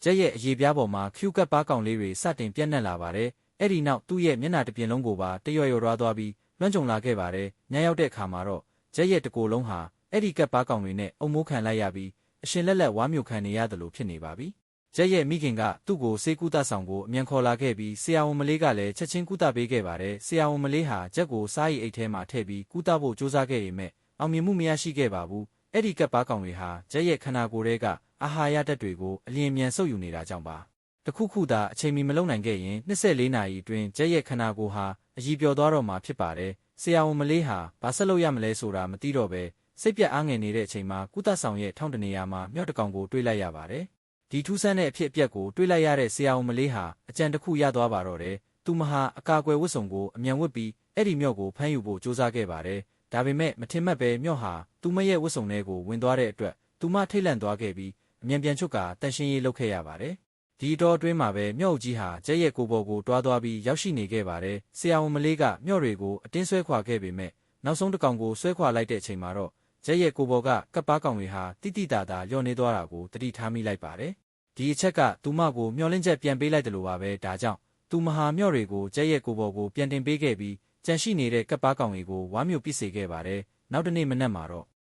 ကျက်ရဲ့အရေးပြားပေါ်မှာခ ्यू ကပ်ပါကောင်လေးတွေစတင်ပြန့်နှံ့လာပါတယ်။အဲ့ဒီနောက်သူ့ရဲ့မျက်နှာတစ်ပြင်လုံးကိုပါတရွရွသွားပြီးလွှမ်းကြုံလာခဲ့ပါတယ်။ညရောက်တဲ့အခါမှာတော့ကျက်ရဲ့တကိုယ်လုံးဟာအဲ့ဒီကပ်ပါကောင်တွေနဲ့အုံမိုးခံလိုက်ရပြီးအရှင်လက်လက်ဝါမျိုးခံနေရတယ်လို့ဖြစ်နေပါပြီ။ကျက်ရဲ့မိခင်ကသူ့ကိုဆေးကုသဆောင်ကိုအမြန်ခေါ်လာခဲ့ပြီးဆရာဝန်မလေးကလည်းချက်ချင်းကုသပေးခဲ့ပါတယ်။ဆရာဝန်မလေးဟာကျက်ကိုစားရည်အိတ်ထဲမှာထည့်ပြီးကုသဖို့ကြိုးစားခဲ့ပေမဲ့အောင်မြင်မှုမရရှိခဲ့ပါဘူး။အဲ့ဒီကပ်ပါကောင်တွေဟာကျက်ရဲ့ခန္ဓာကိုယ်ထဲကအာဟာရဓာတ်တွေကိုအလျင်မြန်ဆုပ်ယူနေတာကြောင့်ပါ။တခုခုသာအချိန်မီမလုံနိုင်ခဲ့ရင်24နာရီအတွင်းကျက်ရဲ့ခန္ဓာကိုယ်ဟာအရည်ပျော်သွားတော့မှာဖြစ်ပါတယ်။ဆရာဝန်မလေးဟာဘာဆက်လုပ်ရမလဲဆိုတာမသိတော့ပဲစိတ်ပြတ်အားငယ်နေတဲ့အချိန်မှာကုသဆောင်ရဲ့ထောင်တနေရာမှာမျော့တကောင်ကိုတွေးလိုက်ရပါတယ်။ဒီထူးဆန်းတဲ့အဖြစ်အပျက်ကိုတွေးလိုက်ရတဲ့ဆရာဝန်မလေးဟာအကြံတစ်ခုရသွားပါတော့တယ်။သူမဟာအကာအကွယ်ဝတ်စုံကိုအမြန်ဝတ်ပြီးအဲ့ဒီမျော့ကိုဖမ်းယူဖို့ကြိုးစားခဲ့ပါတယ်။ဒါပေမဲ့မထင်မှတ်ပဲမျော့ဟာသူမရဲ့ဝတ်စုံထဲကိုဝင်သွားတဲ့အတွက်သူမထိတ်လန့်သွားခဲ့ပြီးအမြန်ပြန်ချွတ်ကာတန်ရှင်းရေးလုပ်ခဲ့ရပါတယ်။ဒီအတော်အတွင်းမှာပဲမျော့ကြီးဟာကျက်ရဲ့ကိုယ်ပေါ်ကိုတွားသွားပြီးရောက်ရှိနေခဲ့ပါတယ်။ဆရာဝန်မလေးကမျော့တွေကိုအတင်းဆွဲခွာခဲ့ပေမဲ့နောက်ဆုံးတစ်ကောင်ကိုဆွဲခွာလိုက်တဲ့အချိန်မှာတော့ကျက်ရဲ့ကိုယ်ပေါ်ကကပ်ပါကောင်တွေဟာတိတိတသာလျော့နေသွားတာကိုသတိထားမိလိုက်ပါတယ်။ဒီအချက်ကသူမကိုမျောလင့်ချက်ပြန်ပေးလိုက်တယ်လို့ပါပဲဒါကြောင့်သူမဟာမျော့တွေကိုကျက်ရဲ့ကိုယ်ပေါ်ကိုပြန်တင်ပေးခဲ့ပြီးကြန့်ရှိနေတဲ့ကပ်ပါကောင်တွေကိုဝါမျိုးပစ်စေခဲ့ပါတယ်။နောက်တနေ့မနက်မှာတော့